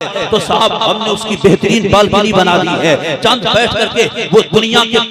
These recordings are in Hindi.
है तो साहब हमने उसकी बेहतरीन बालकनी बना दी है। चंद बैठ करके वो दुनिया के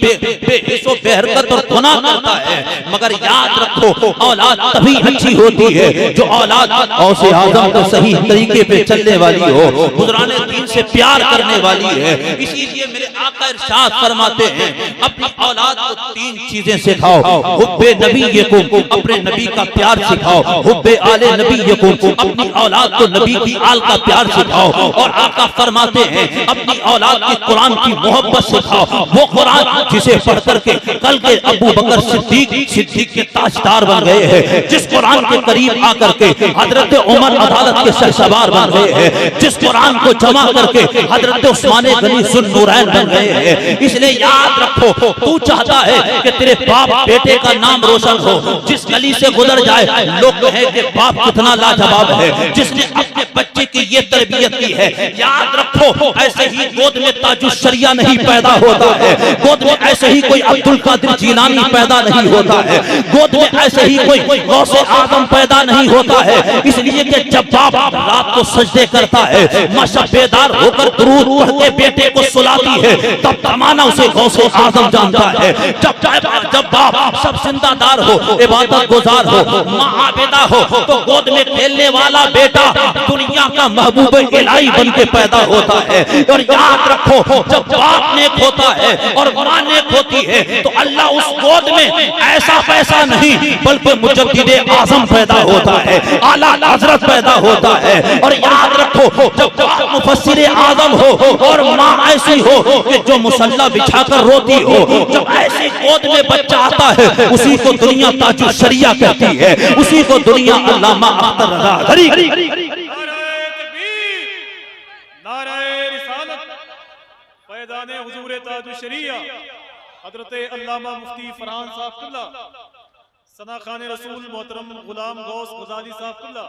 बेहरकत और गुनाह करता है। मगर याद रखो औलाद तभी अच्छी होती है जो औलाद औसे आज़म के सही तरीके पे चलने वाली हो, गुज़राने दीन से प्यार करने वाली है। इसीलिए मेरे आका इरशाद फरमाते हैं अपनी औलाद को तीन चीजें सिखाओ। हुब्बे नबीयकुम, अपने नबी का प्यार सिखाओ। हुब्बे आले नबीयकुम, अपनी औलाद को नबी की आल का प्यार सिखाओ। और आका फरमाते हैं अपनी औलाद की कुरान की मोहब्बत सिखाओ। वो कुरान जिसे पढ़ करके कल के अबू बकर सिद्दीक के ताजदार बन गए हैं, जिस कुरान के करीब आकर के हजरत उमर अदालत के सरसवार बन गए हैं, जिस कुरान को जमा करके हजरत उस्मान गनी सुन्नूरैन बन गए हैं। इसलिए याद रखो तू चाहता है कि तेरे बाप बेटे का नाम रोशन हो, जिस गली से गुजर जाए लोग कहें कि बाप कितना लाजवाब है, जिसने अपने बच्चे की ये तरबियत की है। याद रखो ऐसे ही गोद में ताजुश्शरिया नहीं पैदा होता है, गोद में ऐसे ही कोई अब्दुल कादिर जीलानी पैदा नहीं होता है, गोद में ऐसे ही कोई गौसे आजम पैदा नहीं होता है। इसलिए कि जब बाप रात को सजदे करता है, माशा बेदार होकर दुरूद पढ़ के बेटे को सुलाती है, तब तमाना उसे गौसे आजम जानता है। जब बाप सब जिंदादार हो, इबादत गुजार हो, माँ आबिदा हो, तो गोद में खेलने वाला बेटा दुनिया का महबूब इलाही बन के पैदा होता है। और याद रखो जब बाप नेक होता है और माँ नेक होती है तो अल्लाह उस गोद में ऐसा पैसा नहीं बल्कि मुजद्दिदे आजम पैदा होता है, आला हजरत पैदा होता है। और याद रखो जब बाप मुफस्सिर आजम हो और माँ ऐसी हो कि जो मुसल्ला बिछाकर रोती हो, जब ऐसी गोद में बच्चा आता है उसी को दुनिया ताजुश्शरिया कहती है, उसी को दुनिया अल्लामा अख्तर रज़ा गरी फैज़ाने हुज़ूर ताजुश्शरिया हज़रत अल्लामा मुफ्ती फरहान साहब क़िबला, सना खाने रसूल मोहतरम गुलाम गौस गजाली साहब क़िबला,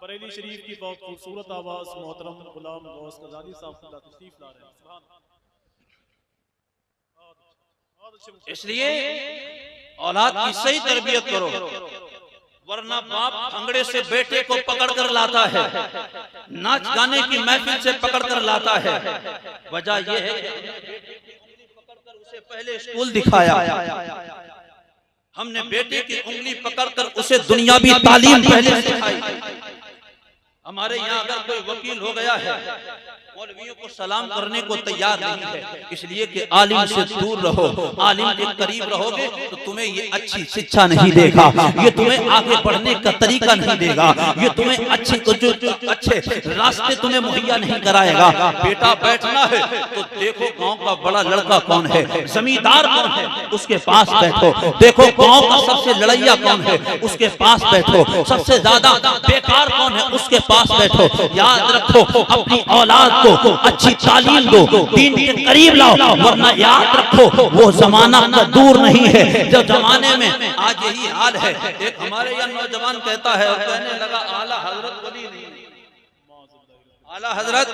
बरेली शरीफ की बहुत खूबसूरत आवाज़ मोहतरम गुलाम गौस गजाली साहब क़िबला तशरीफ ला रहे हैं। इसलिए औलाद की सही तरबियत करो, वरना बाप अंगड़े से बेटे को पकड़ कर लाता है, नाच गाने की महफिल से पकड़ कर लाता है। वजह यह है पकड़कर उसे पहले स्कूल दिखाया, हमने बेटे की उंगली पकड़कर उसे दुनियावी तालीम पहले सिखाई। हमारे यहाँ अगर कोई वकील हो गया है मौलवियों को सलाम करने को तैयार नहीं है, इसलिए कि आलिम से दूर रहो। आलिम के करीब रहोगे तो तुम्हें ये अच्छी शिक्षा नहीं देगा, ये तुम्हें आगे बढ़ने का तरीका नहीं देगा, ये तुम्हें अच्छे रास्ते तुम्हें मुहैया नहीं कराएगा। बेटा बैठना है तो देखो गांव का बड़ा लड़का कौन है, जमींदार कौन है, उसके पास बैठो। देखो गांव का सबसे लड़ैया कौन है, उसके पास बैठो। सबसे ज्यादा बेकार कौन है, उसके पास बैठो। याद रखो अपनी औलाद को अच्छी तालीम दो, दीन के करीब लाओ, वरना याद रखो वो जमाना का दूर नहीं है जो जमाने में आज यही हाल है। एक हमारे यहाँ नौजवान कहता है और कहने लगा आला हजरत वली नहीं है, आला हजरत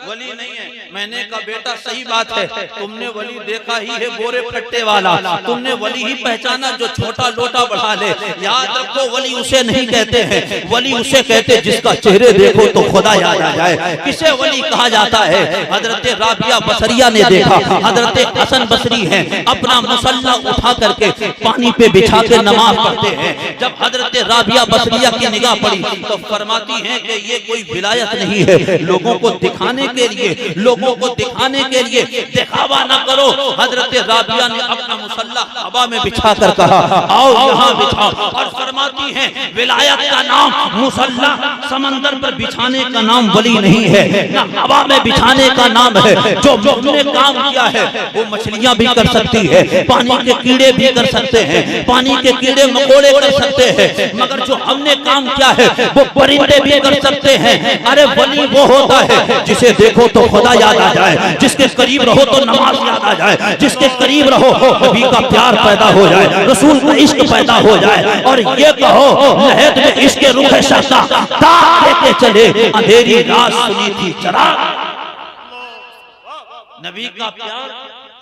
वली नहीं है। मैंने कहा बेटा सही बात है, तुमने वली देखा ही है बोरे फट्टे वाला, तुमने वली ही पहचाना जो छोटा लोटा बढ़ा ले। याद रखो वली उसे नहीं कहते हैं, वली उसे कहते जिसका चेहरे देखो तो खुदा याद आ जाए। किसे वली कहा जाता है? हजरत राबिया बसरिया ने देखा, हजरत हसन बसरी है अपना मुसल्ला उठा करके पानी पे बिछा के नमाज पढ़ते हैं। जब हजरत राबिया बसरिया की निगाह पड़ी तो फरमाती है कि ये कोई विलायत नहीं है, लोगों को दिखाने के लिए, लोगों को दिखाने के लिए दिखावा ना करो। हजरत राबिया ने अपना मुसल्ला हवा में बिछा कर कहा आओ यहाँ बिछाओ, और फरमाती हैं विलायत का नाम मुसल्ला समंदर पर बिछाने का नाम वली नहीं है, ना हवा में बिछाने का नाम है। जो हमने काम किया है वो मछलियां भी कर सकती है, पानी के कीड़े भी कर सकते हैं, पानी के कीड़े मकोड़े कर सकते हैं, मगर जो हमने काम किया है वो परिंदे भी कर सकते हैं। अरे वली वो होता है जिसे देखो तो खुदा याद आ जाए, जिसके करीब रहो तो नमाज याद आ जाए, जिसके करीब रहो नबी का प्यार पैदा हो जाए, रसूल का इश्क पैदा हो जाए, और ये कहो लहद में इश्क रुख शक्का ताक लेके चले अंधेरी रात सुनी थी चराग। नबी का प्यार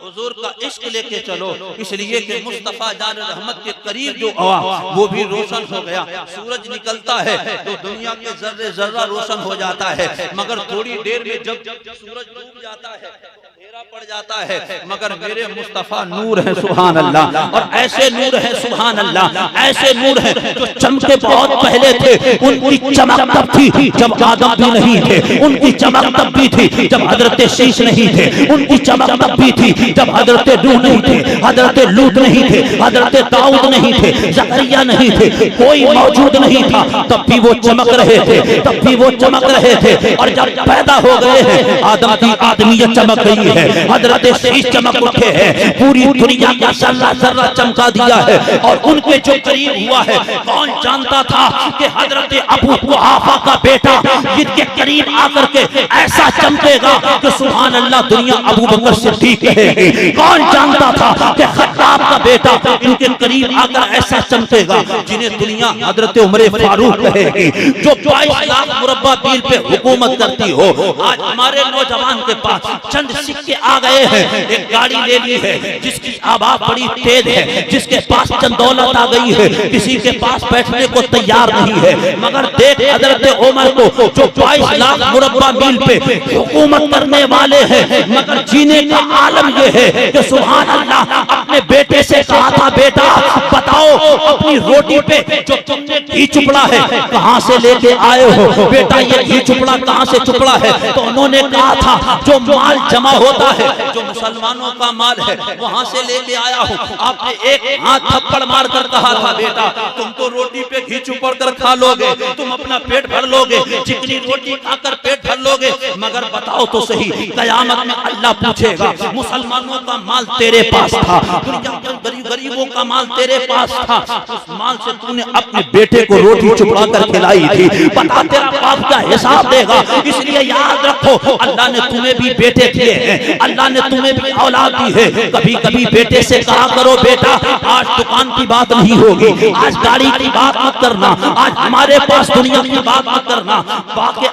हुजूर का इश्क लेके चलो, इसलिए कि मुस्तफा जान रहमत के करीब जो हुआ वो भी रोशन हो गया। सूरज निकलता है तो दुनिया के जर्रे जर्रा रोशन हो जाता है, मगर थोड़ी देर में जब सूरज डूब जाता है अंधेरा पड़ जाता है, मगर मेरे मुस्तफा नूर है सुभान अल्लाह। और ऐसे नूर है सुभान अल्लाह, ऐसे नूर है जो चमके बहुत पहले थे। उनकी चमक तब थी जब आदम भी नहीं थे, उनकी चमक तब भी थी जब हजरत शीश नहीं थे, उनकी चमक तब भी थी जब हजरत नूह नहीं थे, हजरत लूत नहीं थे, हजरत दाऊद नहीं थे, जकरिया नहीं थे, कोई मौजूद नहीं था, तब भी वो चमक रहे थे, तब भी वो चमक रहे थे। और जब पैदा हो गए हैं आदम की आदमियत चमक गई है, हजरत शीश चमक उठे हैं, पूरी दुनिया का जर्रा जर्रा चमका दिया है। और उनके जो करीब हुआ है, कौन जानता था कि हजरत अबू कुहाफा का बेटा जिनके करीब आकर के ऐसा चमकेगा कि सुभान अल्लाह दुनिया अबू बकर सिद्दीक कहेगी। कौन जानता था कि खत्ताब का बेटा इनके करीब आकर ऐसा चमकेगा जिन्हें दुनिया हजरत उमर फारूक कहेगी, जो 22 लाख मुरब्बा मील पे हुकूमत करती हो। आज हमारे नौजवान के पास चंद सिक्के आ गए हैं, एक गाड़ी ले ली है जिसकी आवाज बड़ी तेज है, जिसके पास चंद दौलत आ गई है, किसी के पास बैठने को तैयार नहीं है। मगर देख हजरत उमर को जो 22 लाख मुरब्बा मील पे हुकूमत करने वाले हैं, मगर जीने का आलम यह है कि सुभान अल्लाह अपने बेटे से कहा था, बेटा बताओ अपनी रोटी पे जो तुमने घी चुपड़ा है कहां से लेके आए हो, बेटा ये घी चुपड़ा कहां से चुपड़ा है। तो उन्होंने कहा था जो माल जमा होता है, जो मुसलमानों का माल है वहां से लेके आया हूं। आपने एक हाथ थप्पड़ मार कर कहा था, बेटा तुम तो रोटी पे घी चुपड़ कर खा लोगे, तुम अपना पेट भर लोगे, चिकनी रोटी खाकर पेट भर लोगे, मगर बताओ तो सही कयामत में अल्लाह पूछेगा मुसलमानों का माल तेरे पास था, दुनिया के गरीबों का माल तेरे पास था, उस माल से तूने अपने बेटे को रोटी चुपड़ा कर खिलाई थी, बता तेरा बाप का हिसाब देगा। इसलिए याद रखो अल्लाह ने तुम्हें भी बेटे दिए हैं, अल्लाह ने तुम्हें भी औलाद दी है। कभी कभी बेटे से कहा करो, बेटा आज दुकान की बात नहीं होगी, आज गाड़ी की बात मत करना, आज हमारे पास दुनिया की बात मत करना, बाकी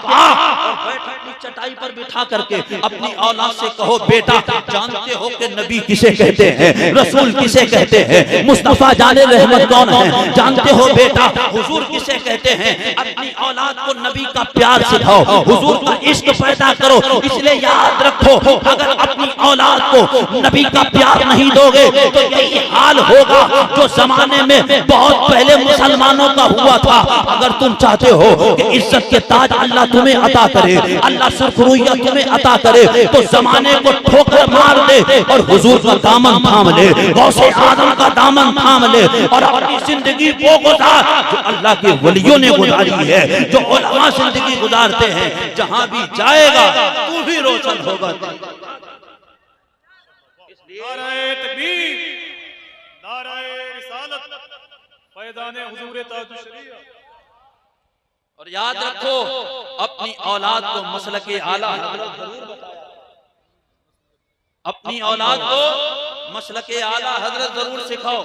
चटाई पर बिठा करके अपनी औलाद से कहो, बेटा जानते हो कि नबी किसे कहते हैं, रसूल किसे कहते हैं, मुस्तफा जाने रहमत कौन है, जानते हो बेटा हुजूर किसे कहते हैं। अपनी औलाद को नबी का प्यार सिखाओ, हुजूर का इश्क पैदा करो। इसलिए याद रखो अगर अपनी औलाद को नबी का प्यार नहीं दोगे तो यही हाल होगा जो जमाने में बहुत पहले मुसलमानों का हुआ था। अगर तुम चाहते हो कि इज्जत के ताज अल्लाह तुम्हें अता करे, अल्लाह सुरखरुइया तुम्हें अता करे, तो जमाने को ठोकर मार दे और हुजूर का दामन थाम ले, गौसे आजम का दामन थाम ले और अपनी जिंदगी वो गुजार जो अल्लाह के वलियों ने गुजारी है, जो उलमा जिंदगी गुजारते हैं। जहां भी जाएगा तू भी रोशन होगा। नाराए तकबीर, नाराए रिसालत, फैज़ाने हुजूर ताजुश शरीयत। और याद रखो अपनी औलाद को मसलके आला हज़रत जरूर बताया, अपनी औलाद को मसलके आला हज़रत जरूर सिखाओ।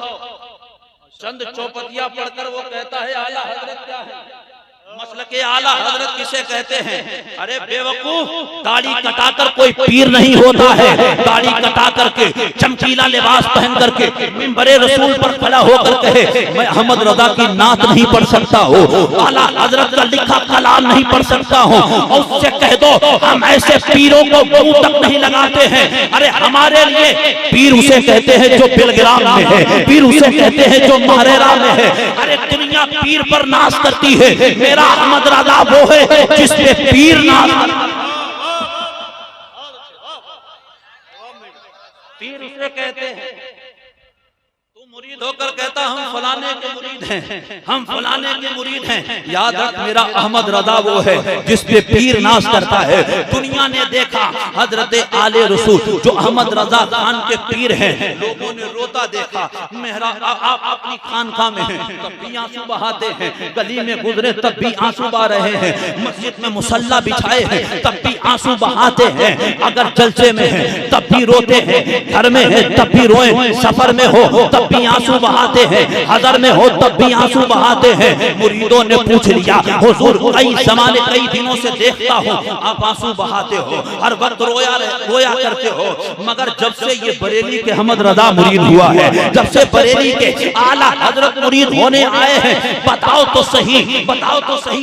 चंद चौपतिया पढ़कर वो कहता है आला हज़रत क्या है, मसलके आला हजरत किसे कहते हैं। अरे बेवकूफ, दाढ़ी कटाकर कोई पीर नहीं होता है, दाढ़ी कटा करके चमकीला लिबास पहन करके मिंबरे रसूल पर खड़ा होकर कहे मैं अहमद रजा की नात नहीं पढ़ सकता हूँ, आला हजरत का लिखा कलाम नहीं पढ़ सकता हूँ, और उससे कह दो हम ऐसे पीरों को मुंह तक नहीं लगाते हैं। अरे हमारे लिए पीर उसे कहते हैं जो बिलग्राम में है, पीर उसे कहते हैं जो महरेरा में है। अरे दुनिया पीर पर नाज करती है, मेरा अहमद रजा वो है जिसपे पीर नाज, पीर उसे कहते हैं। तू मुरीद होकर कहता हम फलाने के मुरीद हैं, हम फलाने के मुरीद हैं। याद रख मेरा अहमद रजा वो है जिसपे पीर नाज करता है। दुनिया ने देखा हजरत आले रसूल जो अहमद रजा खान के पीर हैं, लोगों ने रोता देखा। मेहरा आप अपनी खानका में हैं तब भी आंसू बहाते हैं, गली में गुजरे तब भी आंसू बहा रहे हैं, मस्जिद में मुसल्ला बिछाए हैं तब भी आंसू बहाते हैं, अगर जलसे में है तब भी रोते हैं, घर में है तब भी रोए, सफर में हो तब भी आंसू बहाते हैं, हज़र में हो तब भी आंसू बहाते हैं। मुरीदों ने पूछ लिया हुजूर कई जमाने कई दिनों से देखता हूँ आप आंसू बहाते फरमाते हो, हर वक्त रोया करते हो, मगर जब से ये बरेली के अहमद रजा मुरीद हुआ है, जब से बरेली के आला हजरत मुरीद होने आए हैं, बताओ तो सही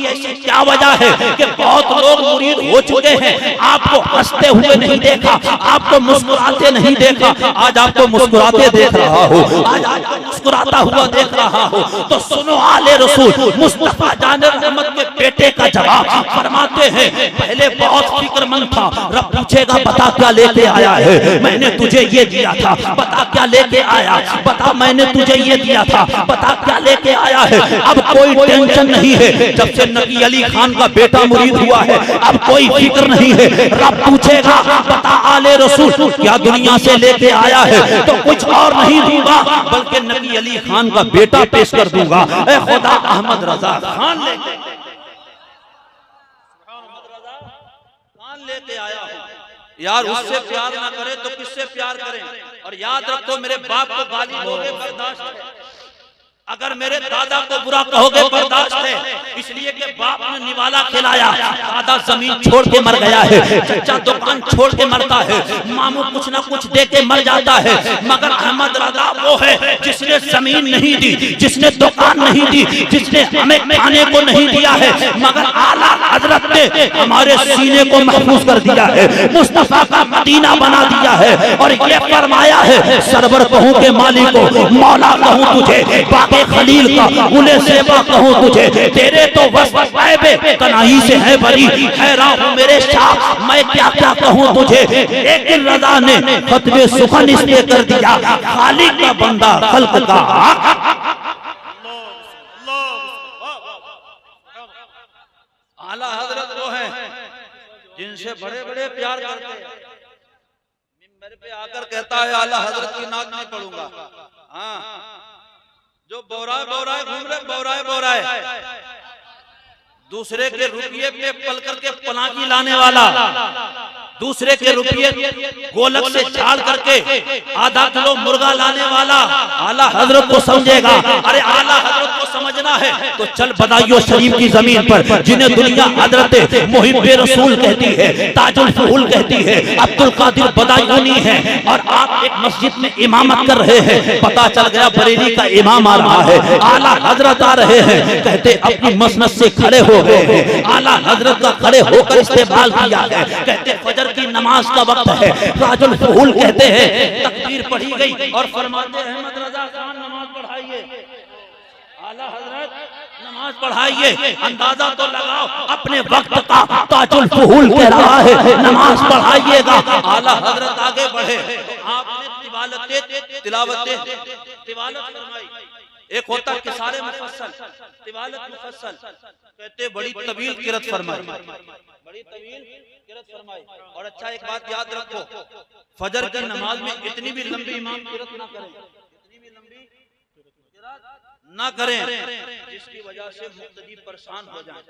ऐसी क्या वजह है कि बहुत लोग मुरीद हो चुके हैं, आपको हंसते हुए नहीं देखा, आपको मुस्कुराते नहीं देखा, आज आपको मुस्कुराते देख रहा हो, आज आपको मुस्कुराता हुआ देख रहा हो। तो सुनो आले रसूल मुस्तफा जान रहमत के बेटे का जवाब फरमाते हैं, पहले बहुत फिक्रमंद था, रब पूछेगा बता क्या लेके आया है, मैंने तुझे ये दिया था, बता क्या लेके आया, बता मैंने तुझे ये दिया था, बता क्या लेके आया है। अब कोई टेंशन नहीं है, जब से नबी अली खान का बेटा मुरीद हुआ है, अब कोई फिक्र नहीं है, रब पूछेगा बता आले रसूल क्या दुनिया से लेके आया है, तो कुछ और नहीं दूंगा बल्कि नबी अली खान का बेटा पेश कर दूंगा। ए खुदा अहमद रजा खान लेके आया हूं। यार उससे प्यार ना करे तो किससे प्यार करें। और याद रखो मेरे बाप को गाली दोगे बर्दाश्त है, अगर मेरे दादा को बुरा कहोगे बर्दाश्त है, इसलिए कि बाप ने निवाला खिलाया, दादा जमीन छोड़ के मर गया है, चचा दुकान छोड़ के मरता है, मामू कुछ ना कुछ दे के मर जाता है, मगर अहमद रजा वो है जिसने जमीन नहीं दी, जिसने दुकान नहीं दी, जिसने हमें खाने को नहीं दिया है, मगर आला हजरत ने हमारे सीने को महफूज कर दिया है, मुस्तफा का मदीना बना दिया है। और ये फरमाया है सरवर कहूं के मालिक को, मौला कहूं तुझे, बाकी खलील का उन्हें सेवा कहूं तुझे, तेरे तो वस्फ़ तनाही से है बरी, हैरान हूं मेरे शाह मैं क्या क्या कहूं तुझे। लेकिन रजा ने खत्मे सुखन इसलिए कर दिया, खालिक का बंदा खल्क का आला हजरत वो है जिनसे बड़े बड़े प्यार करते हैं। मेरे पे आकर कहता है आला हजरत की नाक नहीं पढ़ूंगा, हाँ जो बोराए घूम रहे बोराए दूसरे के रुपये पे पल करके पलाकी लाने वाला, दूसरे के रुपये गोलक से झाड़ करके आधा किलो मुर्गा लाने वाला आला हजरत को समझेगा। अरे आला हजरत को समझना है तो चल बदायूं शरीफ की जमीन पर, जिन्हें दुनिया हजरत मुहिब्बे रसूल कहती है, ताजुल फूल कहती है, अब्दुल कादिर बदायूनी है, और आप एक मस्जिद में इमामत कर रहे हैं, पता चल गया बरेली का इमाम आ रहा है, आला हजरत आ रहे हैं, कहते अपनी मसनद से खड़े हो गए हैं, आला हजरत का खड़े होकर इस्तेमाल किया है, कहते फजर की नमाज का वक्त है, ताजुल फूल कहते हैं, तकबीर पढ़ी गई और फरमाते हैं अहमद रजा खान नमाज पढ़ाइए, आला हजरत नमाज पढ़ाइए, अंदाजा तो लगाओ अपने वक्त का ताजुल फूल कह रहा है नमाज पढ़ाइएगा। आला हजरत आगे बढ़े, आपने तिलावत फरमाई, एक होता है किसारे मुफस्सल, तिलावत मुफस्सल, कहते बड़ी तवील किरत फरमाई, बड़ी तवील किरत फरमाई। और अच्छा एक बात याद रखो, फजर की नमाज में इतनी भी लंबी इमाम किरत ना करें, इतनी भी लंबी किरत ना करें जिसकी वजह से मुक्तदी परेशान हो जाए।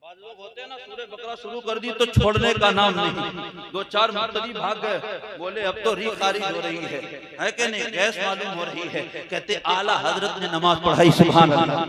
बाद लोग होते हैं ना, सूरह बकरा शुरू कर दी तो छोड़ने का नाम नहीं, दो चार मुक्तदी भाग गए, बोले अब तो री खारिज हो रही है कि नहीं, गैस मालूम हो रही है। कहते आला हजरत ने नमाज पढ़ाई, सुभान अल्लाह,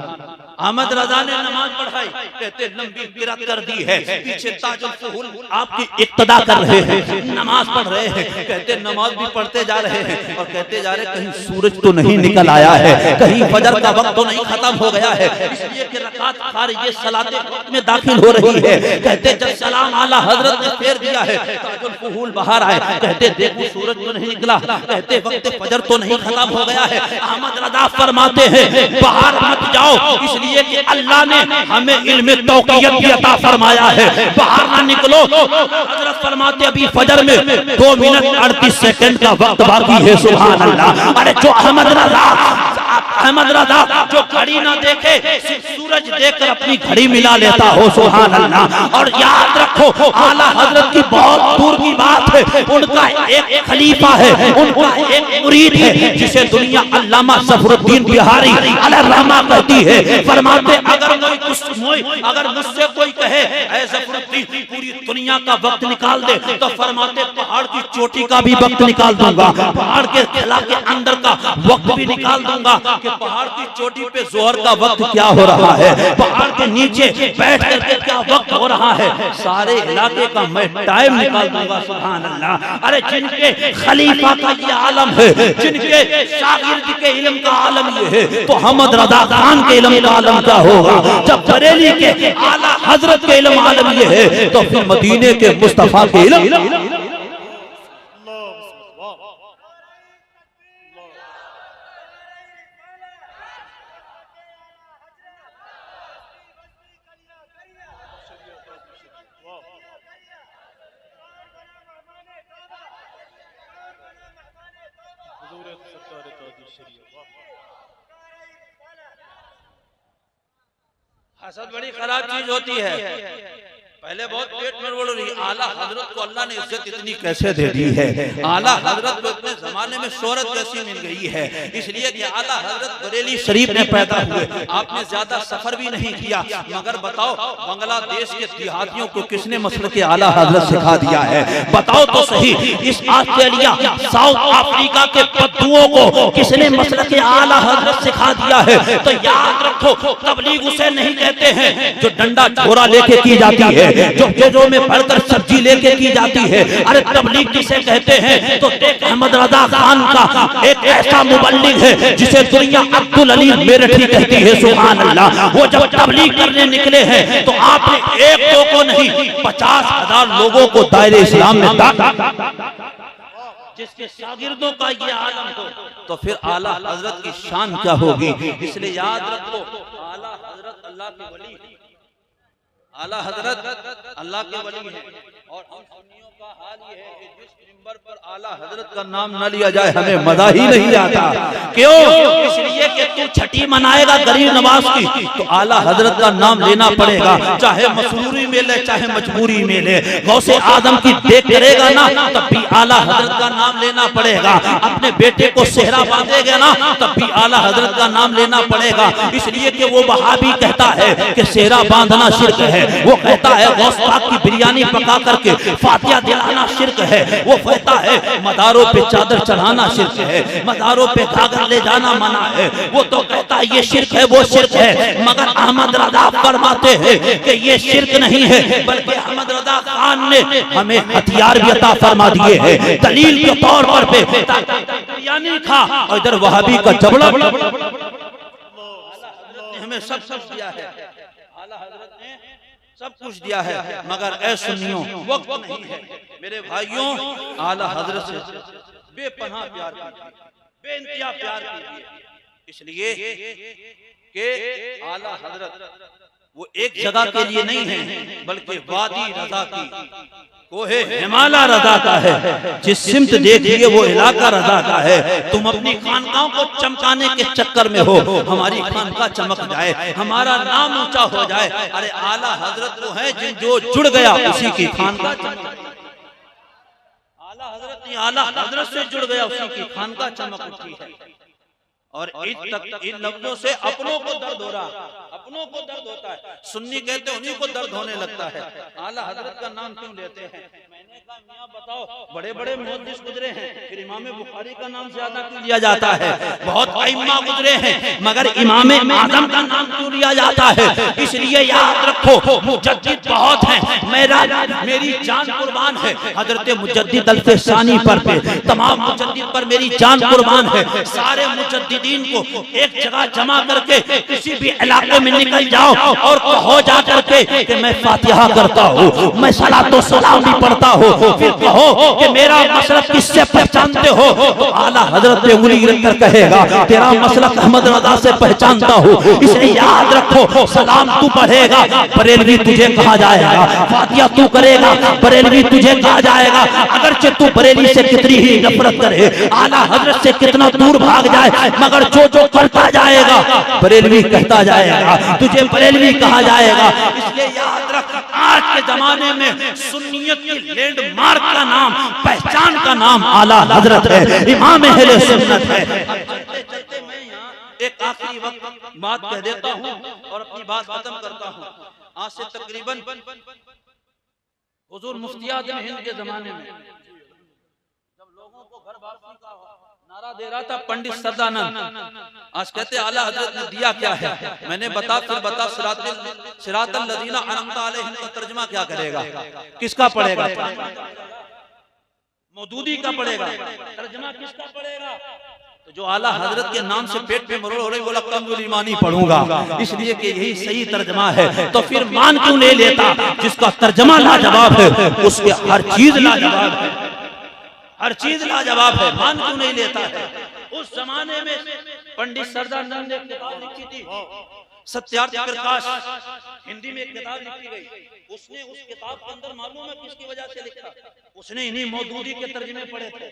अहमद रजा ने नमाज पढ़ाई, कहते लंबी किरात कर दी है, पीछे ताजुल फूल आपकी इक्तदा कर रहे हैं, नमाज पढ़ रहे हैं, कहते नमाज भी पढ़ते जा रहे हैं और कहते जा रहे कहीं सूरज तो नहीं निकल आया है, कहीं फजर का वक्त तो नहीं खत्म हो गया है, इसलिए कि रकात खारिज सलाते वक्त में दाखिल हो रही है। कहते जब सलाम आला हजरत ने फेर दिया है, ताजुल फूल बाहर आए, कहते देखो सूरज तो नहीं निकला, कहते वक्त फजर तो नहीं खत्म हो गया है। अहमद रजा फरमाते हैं बाहर मत जाओ, इसलिए कि अल्लाह ने हमें इल्म तौक़ीयत भी अता फरमाया है, बाहर ना निकलो। हजरत फरमाते अभी फजर में 2 मिनट 38 सेकंड का वक्त बाकी है, सुभान अल्लाह। अरे जो अहमद रजा जो घड़ी ना देखे, सिर्फ सूरज देखकर अपनी घड़ी मिला लेता हो, सुभान अल्लाह। और याद रखो आला हजरत की बहुत दूर की बात है, उनका एक खलीफा है, उनका एक मुरीद है जिसे दुनिया अल्लामा ज़फरुद्दीन बिहारी अलैहिर्रहमा कहती है। फरमाते अगर मुझसे कोई कहे ऐ ज़फरुद्दीन पूरी दुनिया का वक्त निकाल दे, तो फरमाते पहाड़ की चोटी का भी वक्त निकाल दूंगा, पहाड़ के खिला के अंदर का वक्त भी निकाल दूंगा, कि पहाड़ की चोटी पे जोहर का वक्त क्या हो रहा है, पहाड़ के नीचे बैठ करके क्या वक्त हो रहा है, सारे इलाके का मैं टाइम निकाल दूंगा। सुभान अल्लाह। अरे जिनके खलीफा का ये आलम है, जिनके शागिर्द के इल्म का आलम ये है, तो अहमद रजा खान के इल्म का आलम क्या होगा। जब बरेली के आला हजरत के इल्म आलम ये है, तो फिर मदीने के मुस्तफा के इल्म। हसद बड़ी खराब चीज होती है। पहले बहुत पेट में बोल रही, आला हजरत को अल्लाह ने इज्जत इतनी कैसे दे दी है, आला हजरत को इतने जमाने में शोहरत कैसी मिल गई है। इसलिए कि आला हजरत बरेली शरीफ में पैदा हुए, आपने ज्यादा सफर भी नहीं किया, मगर बताओ बांग्लादेश के देहातियों को किसने मसले के आला हजरत सिखा दिया है, बताओ तो सही। इस ऑस्ट्रेलिया साउथ अफ्रीका के बद्दुओं को किसने मसले के आला हजरत सिखा दिया है। तो याद रखो, तबलीग उसे नहीं कहते हैं जो डंडा झोरा लेके की जाती है, जो जेजों में भरकर सब्जी लेके की जाती है। अरे तबलीग किसे कहते हैं, तो देख अहमद रजा खान का एक ऐसा मुबल्लिग है जिसे दुनिया अब्दुल अली मेरठी कहती है। सुभान अल्लाह। वो जब तबलीग करने निकले हैं तो आपने एक दो को नहीं 50,000 लोगों को दायरे इस्लाम में जिसके शागिर्दों का ये आलम हो, तो फिर आला हजरत की शान क्या होगी। इसलिए याद रखो, आला हजरत अल्लाह के वली, आला हजरत अल्लाह के वली है। और हम सुन्नियों का हाल ये है कि जिस मिंबर पर आला हजरत का नाम न लिया जाए हमें मजा ही नहीं आता। क्यों? इसलिए कि तू छठी मनाएगा गरीब नवाज की, तो आला हजरत का नाम लेना पड़ेगा, चाहे मसरूरी में ले चाहे मजबूरी में ले। गौसे आदम की देख करेगा ना, तब भी आला हजरत का नाम लेना पड़ेगा। अपने बेटे को सेहरा बांधेगा ना, तब भी आला हजरत का नाम लेना पड़ेगा। इसलिए कि वो वहाबी कहता है कि सेहरा बांधना शिर्क है, वो कहता है गौस पाक की बिरयानी पका करके फातिहा दिलाना शिर्क है, वो कहता है मदारों पे चादर चढ़ाना शिर्क है, मदारों पे घाघर ले जाना मना है। वो तो कहता है ये शिर्क है, वो शिर्क है। मगर अहमद रजा फरमाते हैं कि ये शिर्क नहीं है, बल्कि अहमद रजा खान ने हमें हथियार भी अता फरमा दिए हैं दलील के तौर पर बिरयानी खा, और इधर वहाबी का जबड़ा हमें सब दिया है। आला हजरत ने सब कुछ दिया है, मगर ऐ सुन्नियों वक्त नहीं है। मेरे भाइयों, आला हजरत से बेपनाह प्यार कीजिए, बेइंतहा प्यार कीजिए। इसलिए कि आला हजरत वो एक जगह के लिए नहीं है, बल्कि वादी रजा की कोहे हिमालय रजा का है। जिस सिमत देखिए वो इलाका रजा का है। तुम अपनी खानकाओं को चमकाने के चक्कर में हो, हमारी खानका चमक जाए, हमारा नाम ऊंचा हो जाए। अरे आला हजरत वो है जिन जो जुड़ गया उसी की खानका चमक। आला हजरत आला हजरत से जुड़ गया उसी की खानका चमक उठी है। और इन लफ्जों से अपनों को दर्द हो रहा, अपनों को दर्द होता है। सुन्नी कहते हैं उन्हीं को दर्द होने लगता है। आला हजरत का नाम क्यों लेते हैं? मैंने कहा मियां बताओ, बड़े बड़े मुहद्दिस गुजरे हैं, फिर इमाम बुखारी का नाम ज्यादा क्यों लिया जाता है? बहुत अइम्मा गुजरे हैं, मगर इमाम आदम का नाम क्यों लिया जाता है? इसलिए याद रखो, मुजद्दिद बहुत हैं, मेरी जान कुर्बान है हजरत मुजद्दिद अल्फसानी पर पे, तमाम मुजद्दिद पर मेरी जान कुर्बान है। सारे मुजद्दिद को एक जगह जमा करके किसी भी इलाके में निकल जाओ और कहो जा करके कि मैं फातिहा करता हूँ, मैं सलातो सलाम भी पढ़ता हूँ, फिर कहो कि मेरा मसलक किससे पहचानते हो, तो आला हजरत पे उंगली रखकर कहेगा तेरा मसलक अहमद रजा से पहचानता हूँ। इसलिए याद रखो, सलाम तू पढ़ेगा बरेलवी तुझे कहा जाएगा, फातिहा तू करेगा बरेलवी तुझे कहा जाएगा। अगरचे तू बरेली से कितनी ही नफरत करे, आला हजरत से कितना दूर भाग जाए, मगर जो करता जाएगा बरेलवी कहता जाएगा, तुझे बरेलवी कहा जाएगा। इसलिए याद रख, आज के जमाने में सुन्नियत की लैंडमार्क का नाम, पहचान का नाम आला हजरत है, इमाम अहले सुन्नत है। चलते चलते मैं यहाँ एक आखिरी वक्त बात कह देता हूँ और अपनी बात खत्म करता हूँ। आज से तकरीबन हुजूर मुफ्ती आज़म हिंद के जमाने में जब लोगों को घर वापसी का नारा दे रहा था पंडित सरदानंद, आज कहते आला हजरत ने दिया क्या है। मैंने बता सिरातल लजीना अनअमता अलैहिम का तर्जुमा क्या करेगा, किसका पढ़ेगा, मौदूदी का पढ़ेगा, तर्जुमा किसका पढ़ेगा। तो जो आला हजरत के नाम से पेट पे मरोड़ हो रही, बोला कंजुल ईमानी पढ़ूंगा, इसलिए कि यही सही तर्जमा है। तो फिर मान क्यों नहीं लेता, जिसका तर्जमा लाजवाब है उसके हर चीज लाजवाब है, हर चीज लाजवाब है, मान क्यों नहीं लेता है। उस जमाने में पंडित सरदानंद ने किताब लिखी थी, सत्यार्थ प्रकाश, हिंदी में एक किताब लिखी गई। उसने उस किताब के अंदर मालूम है किसकी वजह से लिखा, उसने इन्हीं मौदूदी के तर्जमे पढ़े थे,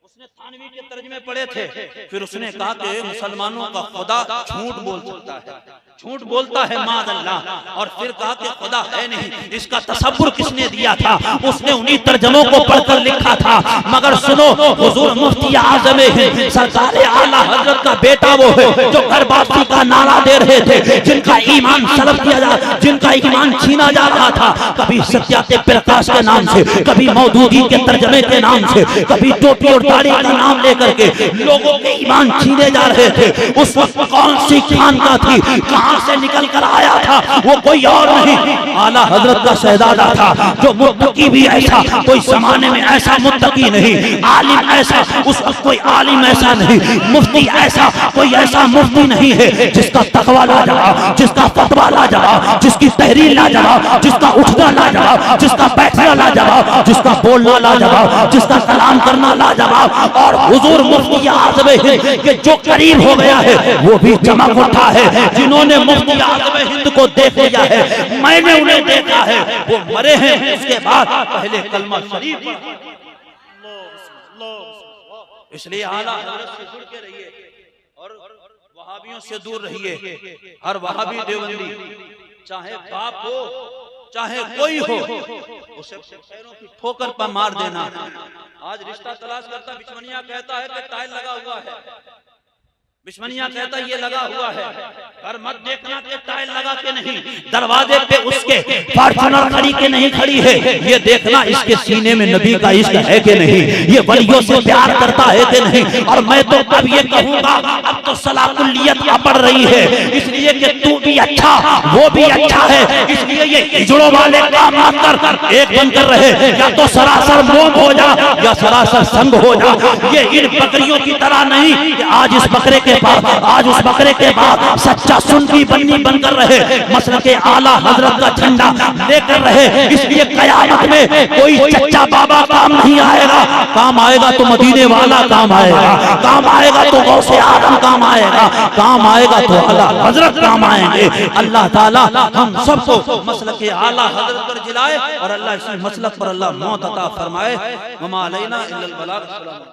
उसने थानवी के तर्जमे पढ़े थे। फिर उसने कहा कि मुसलमानों का खुदा झूठ बोल सकता है, झूठ बोलता है माअल्लाह। और फिर कहा कि खुदा है नहीं, इसका तसव्वुर किसने दिया था, उसने उन्हीं तर्जमों को पढ़कर लिखा था। मगर सुनो, हुजूर मुफ्ती आज़म हिंद सरकार आला हजरत का बेटा वो है जो घर वापसी का नारा दे रहे थे, जिनका ईमान सलब किया जा, जिनका ईमान छीना जा रहा था, कभी सत्यार्थ प्रकाश के नाम से, कभी मौदूदी के तर्जमे के नाम से, कभी टोपी और दाढ़ी का नाम लेकर के लोगों के ईमान छीने जा रहे थे। उस वक्त कौन सी खानका थी, कहां से निकल कर आया था, वो कोई और नहीं, आला हजरत का शहजादा था। जो मुत्तकी भी ऐसा, कोई जमाने में ऐसा मुत्तकी नहीं, आलिम ऐसा, उस वक्त कोई आलिम ऐसा नहीं, मुफ्ती ऐसा, कोई ऐसा मुफ्ती नहीं है जिसका तकवा लाजवाब, जिसका फतवा लाजवाब, जिसकी तहरीर लाजवाब, जिसका उठना लाजवाब, जिसका बैठना लाजवाब, जिसका बोलना लाजवाब, जिसका कलाम करना लाजवाब। और हुजूर मुफ्ती आज़म हिंद के जो करीब हो गया है वो भी चमक उठा है। जिन्होंने मुफ्ती आज़म हिंद को देख लिया है, मैंने उन्हें देखा है, वो मरे हैं उसके बाद पहले कलमा शरीफ पढ़ा। इसलिए आला हजरत से जुड़ के रहिए और वहाबियों से दूर रहिए। हर वहाबी देवबंदी, चाहे बाप हो चाहे कोई हो, उसे पैरों की ठोकर पर मार देना। आज रिश्ता तलाश करता बिचमनिया कहता है कि टाइल लगा हुआ है, बिचमनिया कहता ये लगा हुआ है, पर मत देखना कि टाइल लगा के नहीं, दरवाजे पे उसके फॉर्च्यूनर खड़ी के नहीं खड़ी है, ये देखना इसके सीने में नबी का इश्क है कि नहीं, ये वलियों से प्यार करता है कि नहीं। और मैं तो अब ये कहूंगा, अब तो सलाकुल्लियत पड़ रही है, इसलिए कि तू भी अच्छा वो भी अच्छा है, इसलिए ये हिजड़ों वाले काम मत कर, एक बनकर रहे, या तो सरासर मोम हो जा या सरासर संग हो जा। ये इन बकरियों की तरह नहीं कि आज इस बकरे के बाद, आज उस बकरे के बाद सच्चा सुन्नी बन्नी बनकर रहे, मसलक के आला हजरत का झंडा लेकर रहे। इसलिए कयामत में कोई चच्चा बाबा काम नहीं आएगा, काम आएगा तो मदीने वाला काम आएगा, काम आएगा तो गौसे आदम काम आएगा, काम आएगा तो आला हजरत काम आएंगे। अल्लाह ताला हम सबको मसलक के आला हजरत पर जिलाए और अल्लाह इसी मसलक पर अल्लाह मौत अता फरमाए। वमा अलैना इल्लल बलाग।